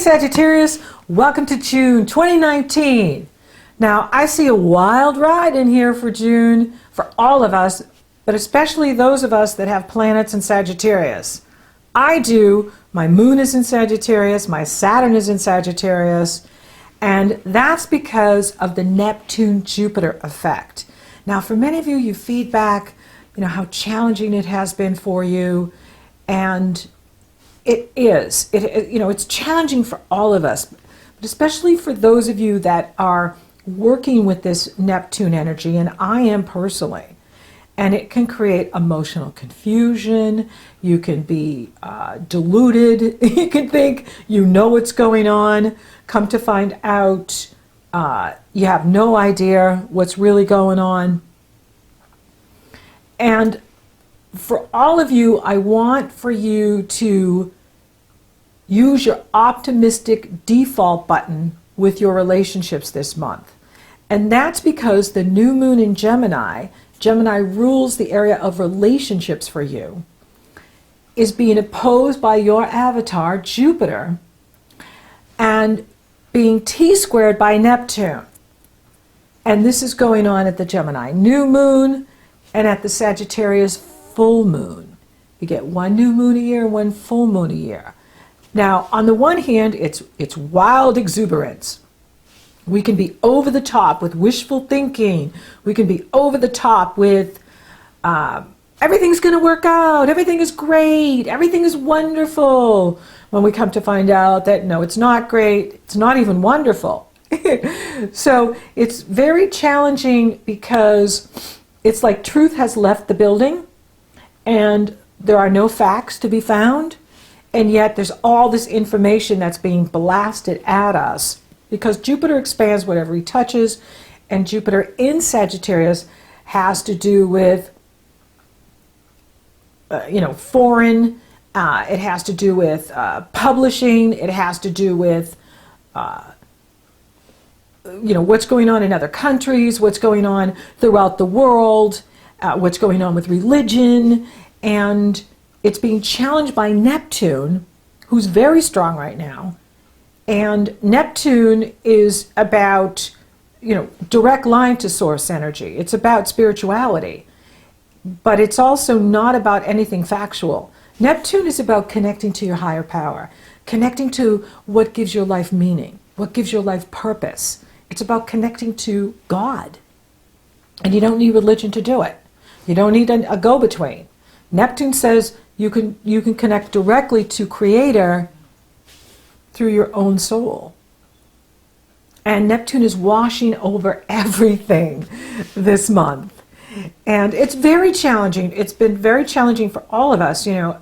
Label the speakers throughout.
Speaker 1: Sagittarius, welcome to June 2019. Now, I see a wild ride in here for June for all of us, but especially those of us that have planets in Sagittarius. I do. My moon is in Sagittarius, my Saturn is in Sagittarius, and that's because of the Neptune-Jupiter effect. Now, for many of you, you feedback, how challenging it has been for you, and it is. It's challenging for all of us, but especially for those of you that are working with this Neptune energy, and I am personally. And it can create emotional confusion. You can be deluded. You can think you know what's going on. Come to find out, you have no idea what's really going on. And for all of you, I want for you to use your optimistic default button with your relationships this month. And that's because the new moon in Gemini rules the area of relationships for you, is being opposed by your avatar, Jupiter, and being T-squared by Neptune. And this is going on at the Gemini new moon and at the Sagittarius full moon. You get one new moon a year, one full moon a year. Now, on the one hand, it's wild exuberance. We can be over the top with wishful thinking. We can be over the top with everything's going to work out, everything is great, everything is wonderful. When we come to find out that no, it's not great, it's not even wonderful. So it's very challenging because it's like truth has left the building and there are no facts to be found. And yet there's all this information that's being blasted at us because Jupiter expands whatever he touches, and Jupiter in Sagittarius has to do with, foreign, it has to do with publishing, it has to do with, what's going on in other countries, what's going on throughout the world, what's going on with religion, and it's being challenged by Neptune, who's very strong right now. And Neptune is about, direct line to source energy. It's about spirituality. But it's also not about anything factual. Neptune is about connecting to your higher power, connecting to what gives your life meaning, what gives your life purpose. It's about connecting to God. And you don't need religion to do it. You don't need a go-between. Neptune says you can connect directly to Creator through your own soul. And Neptune is washing over everything this month. And it's very challenging. It's been very challenging for all of us, the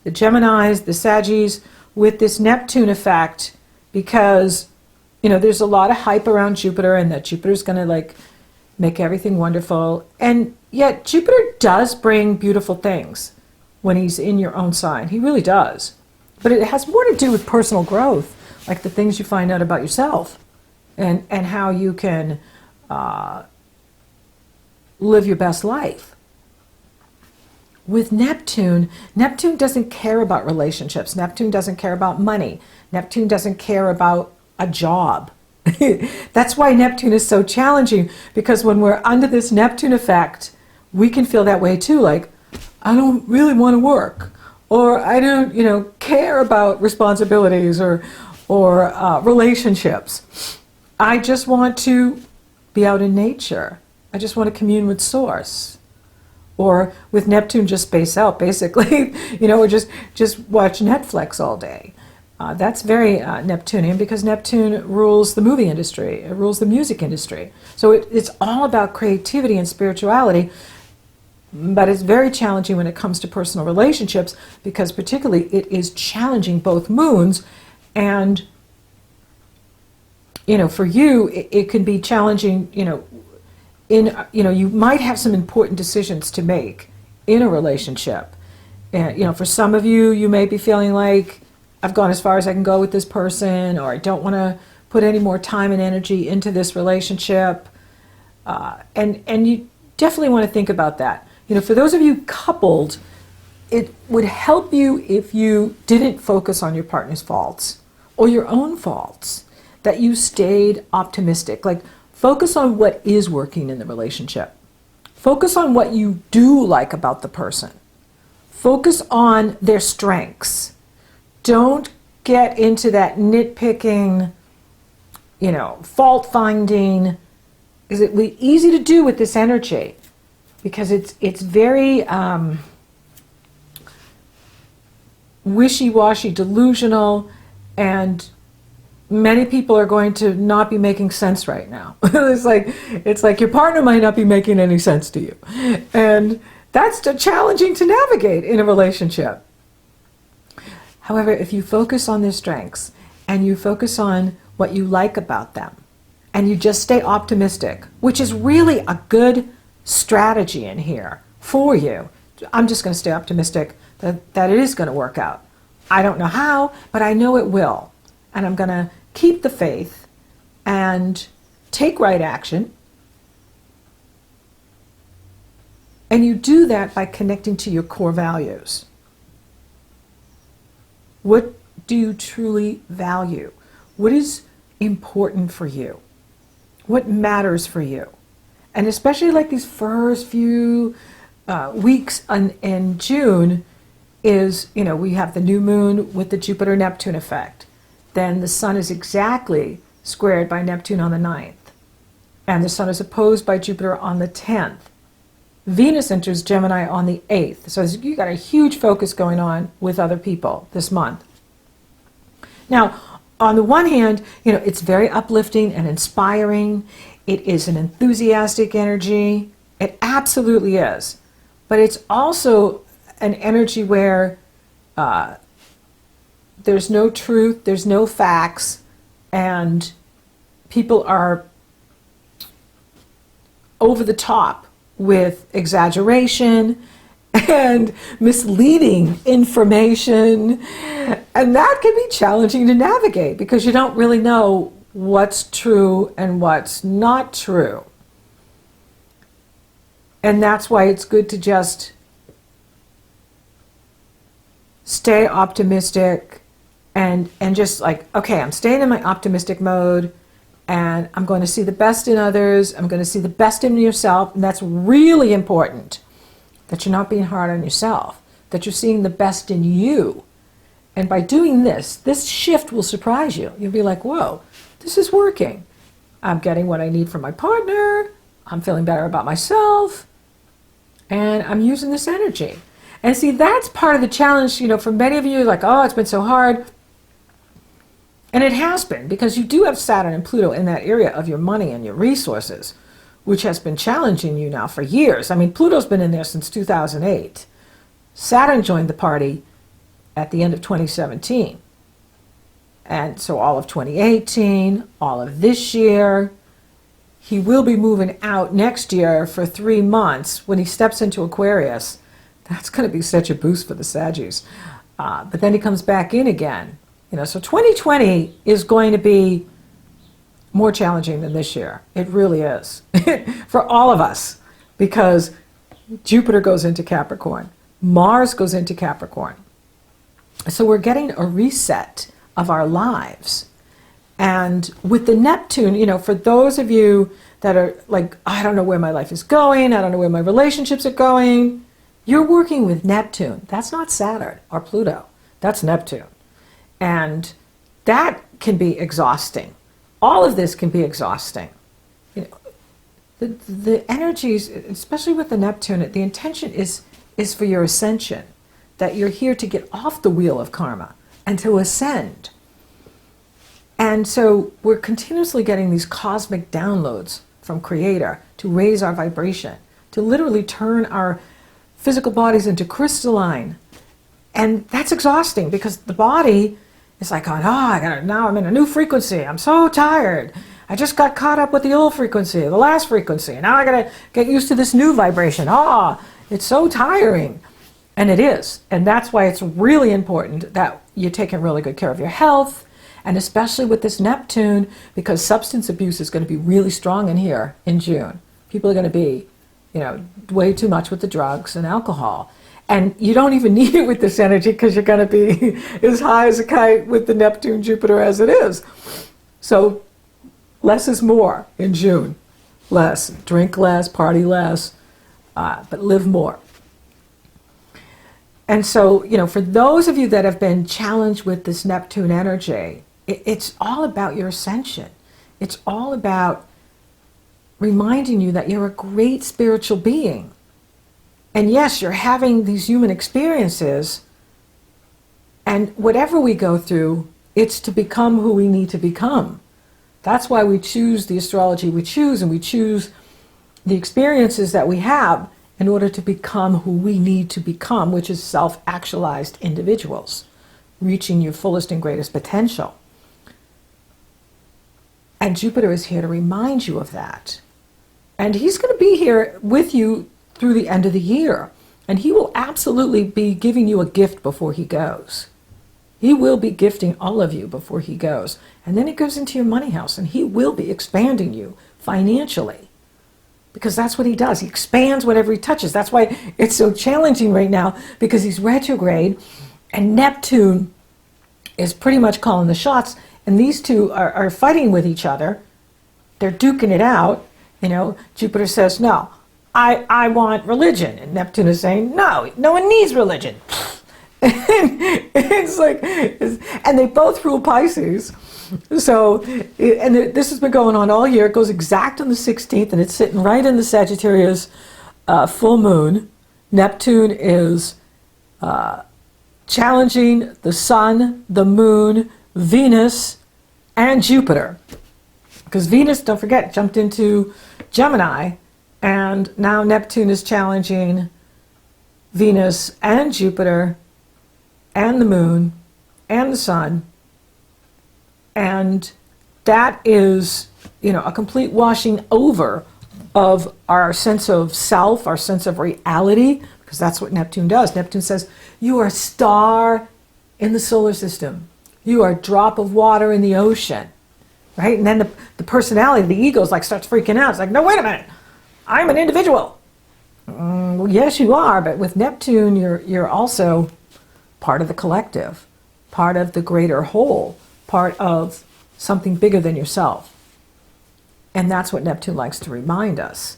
Speaker 1: Geminis, the Sagittarius, with this Neptune effect, because, there's a lot of hype around Jupiter and that Jupiter's going to make everything wonderful. And yet Jupiter does bring beautiful things when he's in your own sign. He really does. But it has more to do with personal growth, like the things you find out about yourself and how you can live your best life. With Neptune doesn't care about relationships. Neptune doesn't care about money. Neptune doesn't care about a job. That's why Neptune is so challenging, because when we're under this Neptune effect, we can feel that way too, like, I don't really want to work, or I don't, care about responsibilities or relationships. I just want to be out in nature. I just want to commune with Source. Or with Neptune, just space out, basically, or just watch Netflix all day. That's very Neptunian, because Neptune rules the movie industry. It rules the music industry. So it's all about creativity and spirituality. But it's very challenging when it comes to personal relationships, because particularly it is challenging both moons. And, for you, it can be challenging, you might have some important decisions to make in a relationship. And, for some of you, you may be feeling like, I've gone as far as I can go with this person, or I don't want to put any more time and energy into this relationship. And you definitely want to think about that. For those of you coupled, it would help you if you didn't focus on your partner's faults or your own faults, that you stayed optimistic. Like, focus on what is working in the relationship. Focus on what you do like about the person. Focus on their strengths. Don't get into that nitpicking, fault finding. Is it easy to do with this energy? Because it's very wishy-washy, delusional, and many people are going to not be making sense right now. it's like your partner might not be making any sense to you. And that's challenging to navigate in a relationship. However, if you focus on their strengths and you focus on what you like about them, and you just stay optimistic, which is really a good strategy in here for you. I'm just going to stay optimistic that it is going to work out. I don't know how, but I know it will. And I'm going to keep the faith and take right action. And you do that by connecting to your core values. What do you truly value? What is important for you? What matters for you? And especially like these first few weeks in June is, we have the new moon with the Jupiter-Neptune effect. Then the sun is exactly squared by Neptune on the 9th. And the sun is opposed by Jupiter on the 10th. Venus enters Gemini on the 8th. So you got a huge focus going on with other people this month. Now, on the one hand, it's very uplifting and inspiring. It is an enthusiastic energy. It absolutely is. But it's also an energy where there's no truth, there's no facts, and people are over the top with exaggeration and misleading information. And that can be challenging to navigate because you don't really know what's true and what's not true. And that's why it's good to just stay optimistic and just like, okay, I'm staying in my optimistic mode and I'm going to see the best in others. I'm going to see the best in yourself. And that's really important, that you're not being hard on yourself, that you're seeing the best in you. And by doing this shift will surprise you. You'll be like, whoa, this is working. I'm getting what I need from my partner. I'm feeling better about myself. And I'm using this energy. And see, that's part of the challenge, for many of you, like, oh, it's been so hard. And it has been, because you do have Saturn and Pluto in that area of your money and your resources, which has been challenging you now for years. I mean, Pluto's been in there since 2008. Saturn joined the party at the end of 2017. And so all of 2018, all of this year, he will be moving out next year for 3 months. When he steps into Aquarius, that's going to be such a boost for the Saggies. But then he comes back in again. So 2020 is going to be more challenging than this year. It really is. For all of us. Because Jupiter goes into Capricorn. Mars goes into Capricorn. So we're getting a reset of our lives. And with the Neptune, for those of you that are like, I don't know where my life is going, I don't know where my relationships are going, you're working with Neptune. That's not Saturn or Pluto. That's Neptune. And that can be exhausting. All of this can be exhausting. The energies, especially with the Neptune, the intention is for your ascension, that you're here to get off the wheel of karma and to ascend. And so we're continuously getting these cosmic downloads from Creator to raise our vibration, to literally turn our physical bodies into crystalline. And that's exhausting because the body is like, now I'm in a new frequency. I'm so tired. I just got caught up with the old frequency, the last frequency. And now I got to get used to this new vibration. It's so tiring. And it is. And that's why it's really important that you're taking really good care of your health. And especially with this Neptune, because substance abuse is going to be really strong in here in June. People are going to be, way too much with the drugs and alcohol. And you don't even need it with this energy because you're going to be as high as a kite with the Neptune Jupiter as it is. So less is more in June. Less. Drink less, party less, but live more. And so, for those of you that have been challenged with this Neptune energy, it's all about your ascension. It's all about reminding you that you're a great spiritual being. And yes, you're having these human experiences, and whatever we go through, it's to become who we need to become. That's why we choose the astrology we choose, and we choose the experiences that we have in order to become who we need to become, which is self-actualized individuals, reaching your fullest and greatest potential. And Jupiter is here to remind you of that. And he's going to be here with you through the end of the year. And he will absolutely be giving you a gift before he goes. He will be gifting all of you before he goes. And then it goes into your money house, and he will be expanding you financially. Because that's what he does. He expands whatever he touches. That's why it's so challenging right now, because he's retrograde, and Neptune is pretty much calling the shots, and these two are fighting with each other. They're duking it out. Jupiter says, no, I want religion. And Neptune is saying, no one needs religion. And they both rule Pisces. So, and this has been going on all year. It goes exact on the 16th, and it's sitting right in the Sagittarius full moon. Neptune is challenging the Sun, the Moon, Venus, and Jupiter. Because Venus, don't forget, jumped into Gemini, and now Neptune is challenging Venus and Jupiter and the Moon and the Sun. And that is, a complete washing over of our sense of self, our sense of reality, because that's what Neptune does. Neptune says, you are a star in the solar system. You are a drop of water in the ocean, right? And then the personality, the ego starts freaking out. It's like, no, wait a minute. I'm an individual. Well, yes, you are, but with Neptune, you're also part of the collective, part of the greater whole, part of something bigger than yourself. And that's what Neptune likes to remind us.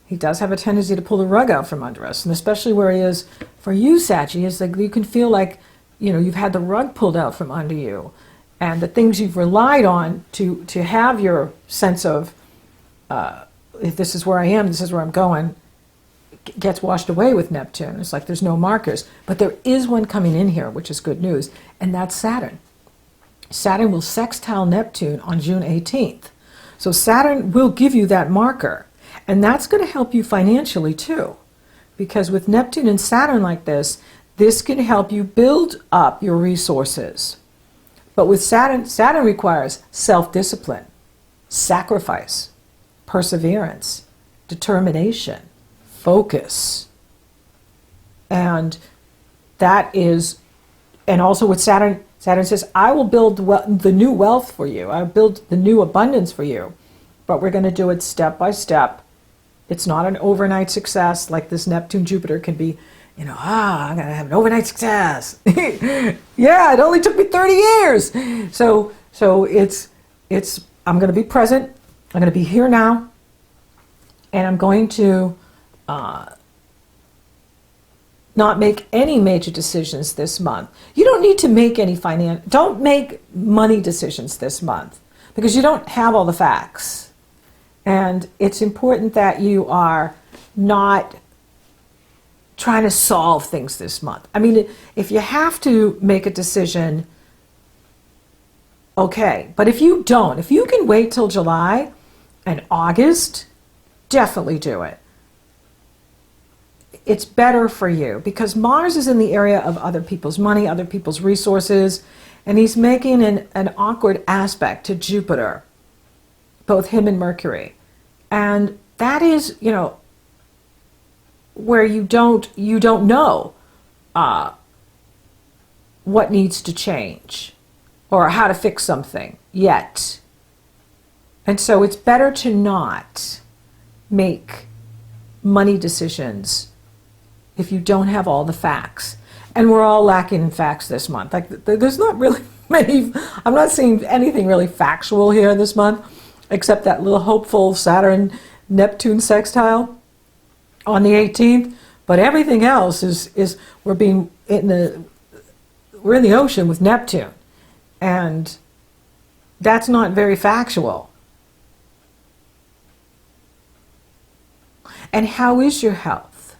Speaker 1: He does have a tendency to pull the rug out from under us, and especially where he is for you, Saggy, is like you can feel like, you've had the rug pulled out from under you, and the things you've relied on to have your sense of, if this is where I am, this is where I'm going, gets washed away with Neptune. It's like there's no markers. But there is one coming in here, which is good news, and that's Saturn. Saturn will sextile Neptune on June 18th. So Saturn will give you that marker. And that's going to help you financially too. Because with Neptune and Saturn like this can help you build up your resources. But with Saturn requires self-discipline, sacrifice, perseverance, determination, focus. And that is, and also with Saturn says, I will build the new wealth for you. I'll build the new abundance for you. But we're going to do it step by step. It's not an overnight success like this Neptune-Jupiter can be, I'm going to have an overnight success. Yeah, it only took me 30 years. So it's I'm going to be present. I'm going to be here now. And I'm going to not make any major decisions this month. You don't need to make any don't make money decisions this month because you don't have all the facts. And it's important that you are not trying to solve things this month. I mean, if you have to make a decision, okay. But if you can wait till July and August, definitely do it. It's better for you because Mars is in the area of other people's money, other people's resources, and he's making an awkward aspect to Jupiter, both him and Mercury. And that is, where you don't know what needs to change or how to fix something yet. And so it's better to not make money decisions if you don't have all the facts. And we're all lacking in facts this month. Like, there's not really many, I'm not seeing anything really factual here this month, except that little hopeful Saturn-Neptune sextile on the 18th. But everything else is we're in the ocean with Neptune. And that's not very factual. And how is your health?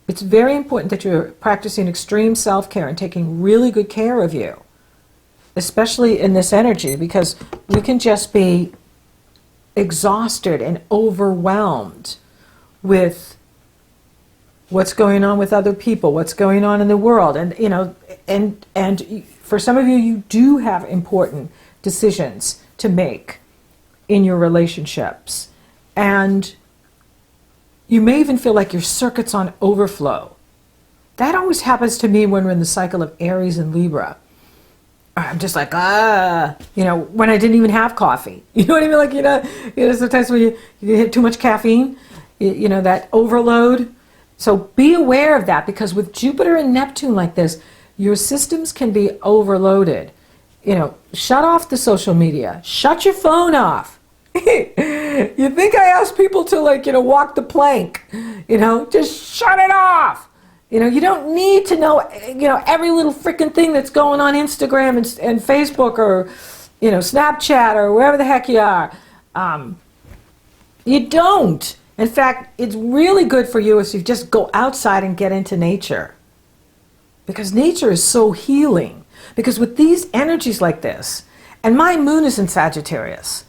Speaker 1: It's very important that you're practicing extreme self-care and taking really good care of you, especially in this energy, because we can just be exhausted and overwhelmed with what's going on with other people, what's going on in the world. And, you know, and for some of you, you do have important decisions to make in your relationships. And you may even feel like your circuit's on overflow. That always happens to me when we're in the cycle of Aries and Libra. I'm just like, you know, when I didn't even have coffee. You know what I mean? Like, you know sometimes when you hit too much caffeine, you know, that overload. So be aware of that, because with Jupiter and Neptune like this, your systems can be overloaded. You know, shut off the social media. Shut your phone off. You think I ask people to, like, you know, walk the plank? You know, just shut it off. You know, you don't need to know, you know, every little freaking thing that's going on Instagram and Facebook or, you know, Snapchat or wherever the heck you are. You don't. In fact, it's really good for you if you just go outside and get into nature. Because nature is so healing. Because with these energies like this, and my moon is in Sagittarius,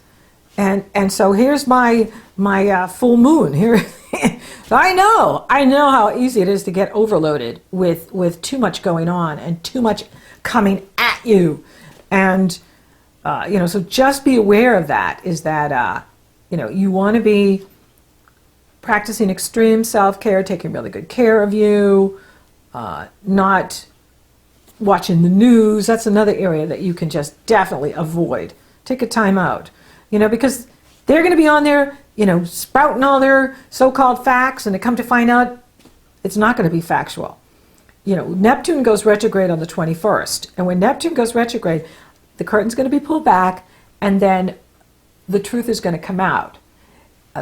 Speaker 1: and so here's my full moon here. I know how easy it is to get overloaded with too much going on and too much coming at you, and you know, so just be aware of that. Is that you know, you want to be practicing extreme self-care, taking really good care of you, not watching the news. That's another area that you can just definitely avoid. Take a time out, you know, because they're going to be on there, you know, spouting all their so-called facts, and to come to find out, it's not going to be factual. You know, Neptune goes retrograde on the 21st, and when Neptune goes retrograde, the curtain's going to be pulled back, and then the truth is going to come out.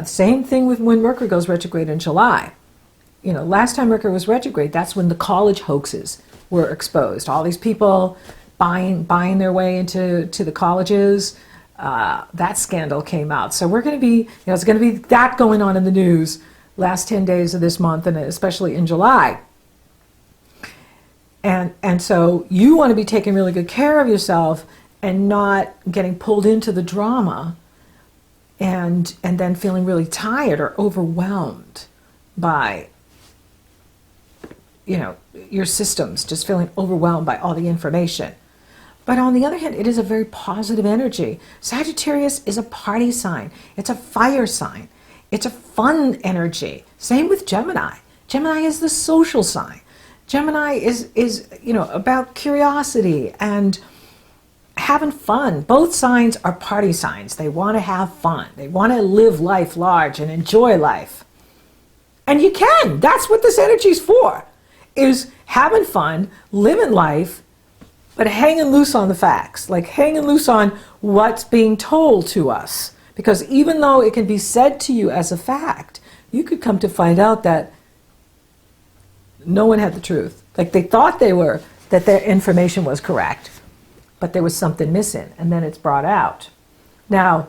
Speaker 1: Same thing with when Mercury goes retrograde in July. You know, last time Mercury was retrograde, that's when the college hoaxes were exposed. All these people buying their way into the colleges. That scandal came out. So we're going to be, you know, it's going to be that going on in the news last 10 days of this month, and especially in July. And so you want to be taking really good care of yourself and not getting pulled into the drama and then feeling really tired or overwhelmed by, you know, your systems, just feeling overwhelmed by all the information. But on the other hand, it is a very positive energy. Sagittarius is a party sign. It's a fire sign. It's a fun energy. Same with Gemini. Gemini is the social sign. Gemini is you know, about curiosity and having fun. Both signs are party signs. They want to have fun. They want to live life large and enjoy life. And you can. That's what this energy is for. Is having fun, living life, but hanging loose on the facts. Like hanging loose on what's being told to us. Because even though it can be said to you as a fact, you could come to find out that no one had the truth. Like they thought that their information was correct, but there was something missing, and then it's brought out. Now,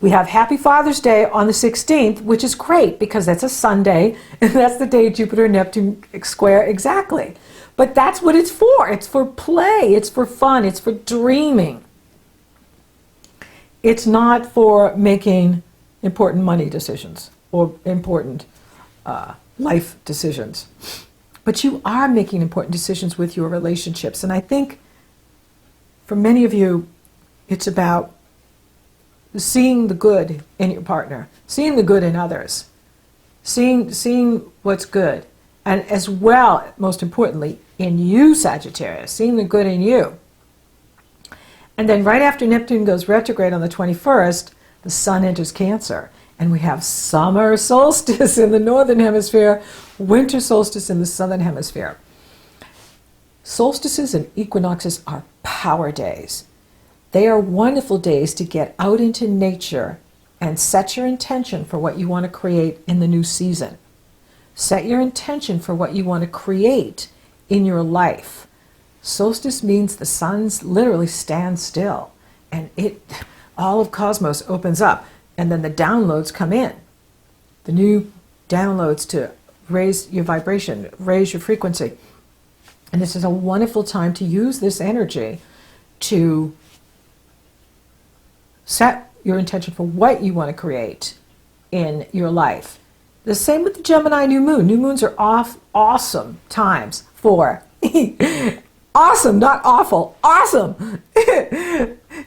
Speaker 1: we have Happy Father's Day on the 16th, which is great because that's a Sunday, and that's the day Jupiter and Neptune square exactly. But that's what it's for. It's for play. It's for fun. It's for dreaming. It's not for making important money decisions or important life decisions. But you are making important decisions with your relationships. And I think for many of you, it's about seeing the good in your partner, seeing the good in others, seeing what's good. And as well, most importantly, in you, Sagittarius, seeing the good in you. And then right after Neptune goes retrograde on the 21st, the Sun enters Cancer. And we have summer solstice in the northern hemisphere, winter solstice in the southern hemisphere. Solstices and equinoxes are power days. They are wonderful days to get out into nature and set your intention for what you want to create in the new season. Set your intention for what you want to create in your life. Solstice means the sun's literally stands still, and all of cosmos opens up, and then the downloads come in. The new downloads to raise your vibration, raise your frequency. And this is a wonderful time to use this energy to set your intention for what you want to create in your life. The same with the Gemini new moon. New moons are awesome times for awesome, not awful, awesome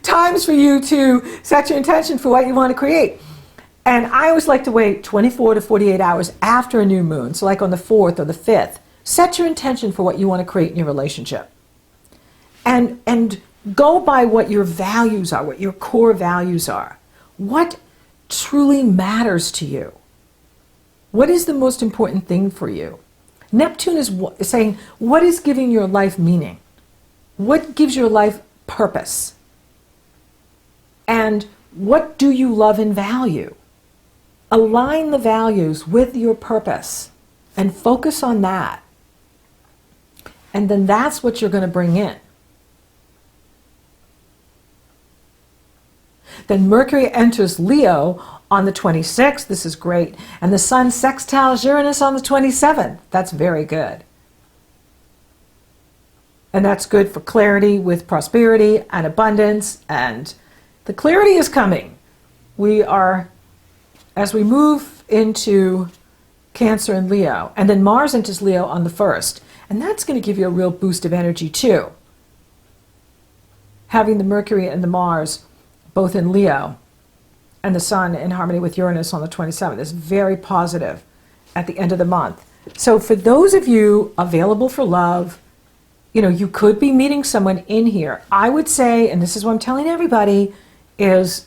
Speaker 1: times for you to set your intention for what you want to create. And I always like to wait 24 to 48 hours after a new moon, so like on the 4th or the 5th. Set your intention for what you want to create in your relationship. And go by what your values are, what your core values are. What truly matters to you? What is the most important thing for you? Neptune is saying, what is giving your life meaning? What gives your life purpose? And what do you love and value? Align the values with your purpose and focus on that. And then that's what you're going to bring in. Then Mercury enters Leo on the 26th. This is great. And the Sun sextiles Uranus on the 27th. That's very good. And that's good for clarity with prosperity and abundance. And the clarity is coming. As we move into Cancer and Leo, and then Mars enters Leo on the 1st. And that's going to give you a real boost of energy too. Having the Mercury and the Mars both in Leo and the Sun in harmony with Uranus on the 27th is very positive at the end of the month. So for those of you available for love, you could be meeting someone in here. I would say, and this is what I'm telling everybody, is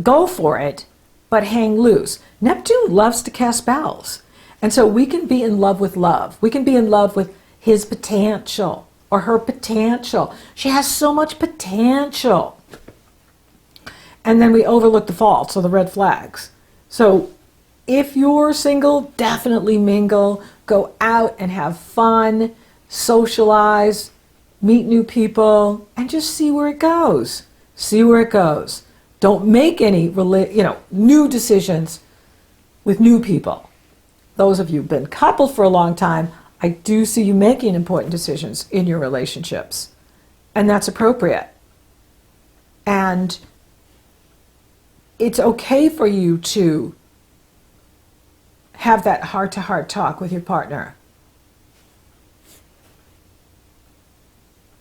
Speaker 1: go for it, but hang loose. Neptune loves to cast spells. And so we can be in love with love. We can be in love with his potential or her potential. She has so much potential. And then we overlook the faults or the red flags. So if you're single, definitely mingle. Go out and have fun, socialize, meet new people, and just see where it goes. See where it goes. Don't make any new decisions with new people. Those of you who've been coupled for a long time, I do see you making important decisions in your relationships. And that's appropriate. And it's okay for you to have that heart-to-heart talk with your partner.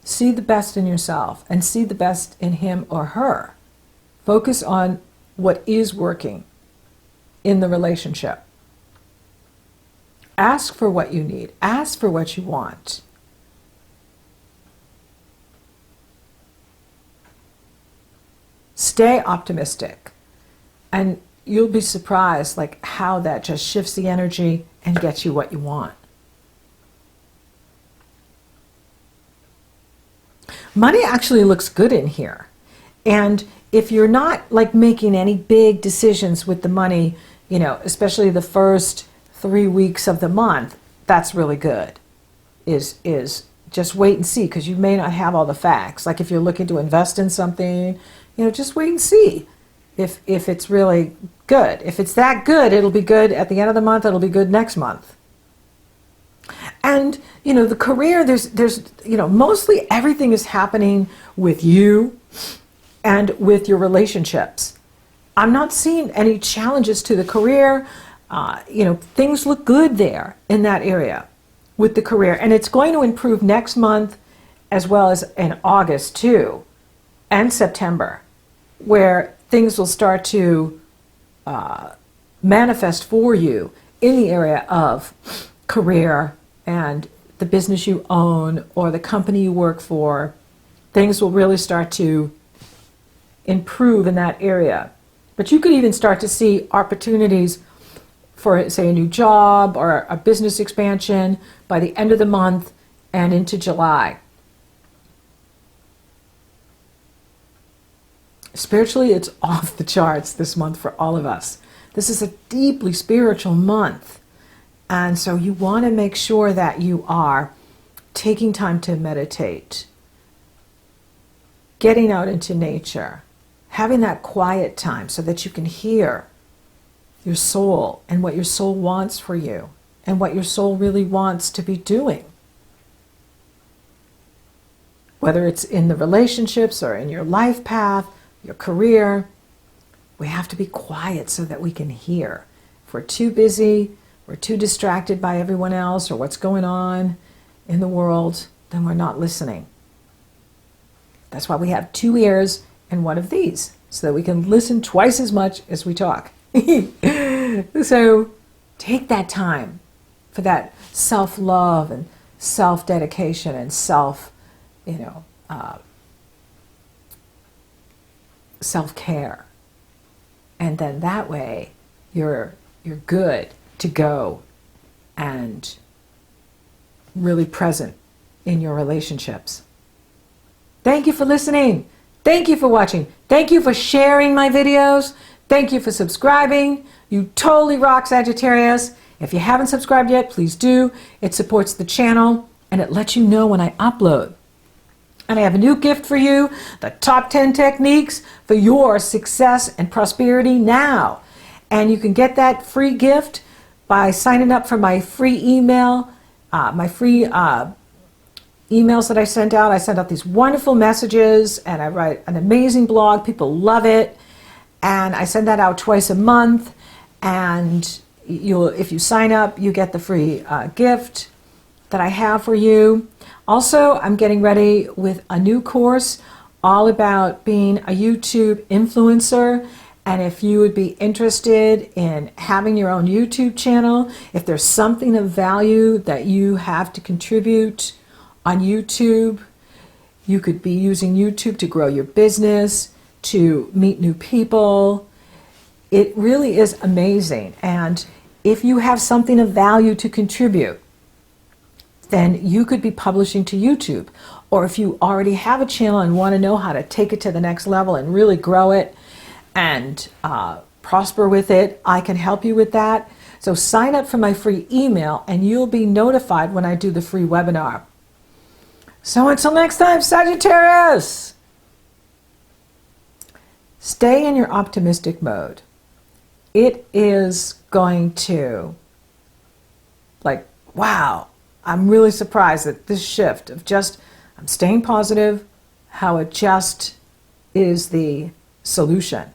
Speaker 1: See the best in yourself and see the best in him or her. Focus on what is working in the relationship. Ask for what you need. Ask for what you want. Stay optimistic. And you'll be surprised how that just shifts the energy and gets you what you want. Money actually looks good in here. And if you're not making any big decisions with the money, especially the first 3 weeks of the month, that's really good. Is just wait and see, because you may not have all the facts. Like if you're looking to invest in something, just wait and see if it's really good. If it's that good, it'll be good at the end of the month, it'll be good next month. And the career, there's mostly everything is happening with you and with your relationships. I'm not seeing any challenges to the career. Things look good there in that area with the career. And it's going to improve next month as well as in August too, and September, where things will start to manifest for you in the area of career and the business you own or the company you work for. Things will really start to improve in that area. But you could even start to see opportunities for, say, a new job or a business expansion by the end of the month and into July. Spiritually, it's off the charts this month for all of us. This is a deeply spiritual month. And so you want to make sure that you are taking time to meditate, getting out into nature, having that quiet time so that you can hear your soul and what your soul wants for you and what your soul really wants to be doing. Whether it's in the relationships or in your life path, your career, we have to be quiet so that we can hear. If we're too busy, we're too distracted by everyone else or what's going on in the world, then we're not listening. That's why we have 2 ears and 1 of these, so that we can listen twice as much as we talk. So take that time for that self-love and self-dedication and self-care. And then that way you're good to go and really present in your relationships. Thank you for listening. Thank you for watching. Thank you for sharing my videos. Thank you for subscribing. You totally rock, Sagittarius. If you haven't subscribed yet, please do. It supports the channel and it lets you know when I upload. And I have a new gift for you, the top 10 techniques for your success and prosperity now. And you can get that free gift by signing up for my free email, emails that I sent out. I sent out these wonderful messages and I write an amazing blog. People love it. And I send that out twice a month. And if you sign up, you get the free gift that I have for you. Also, I'm getting ready with a new course all about being a YouTube influencer. And if you would be interested in having your own YouTube channel, if there's something of value that you have to contribute on YouTube, you could be using YouTube to grow your business, to meet new people. It really is amazing. And if you have something of value to contribute, then you could be publishing to YouTube. Or if you already have a channel and want to know how to take it to the next level and really grow it and prosper with it, I can help you with that. So sign up for my free email and you'll be notified when I do the free webinar. So until next time, Sagittarius, stay in your optimistic mode. It is going to, wow, I'm really surprised at this shift of I'm staying positive, how it just is the solution.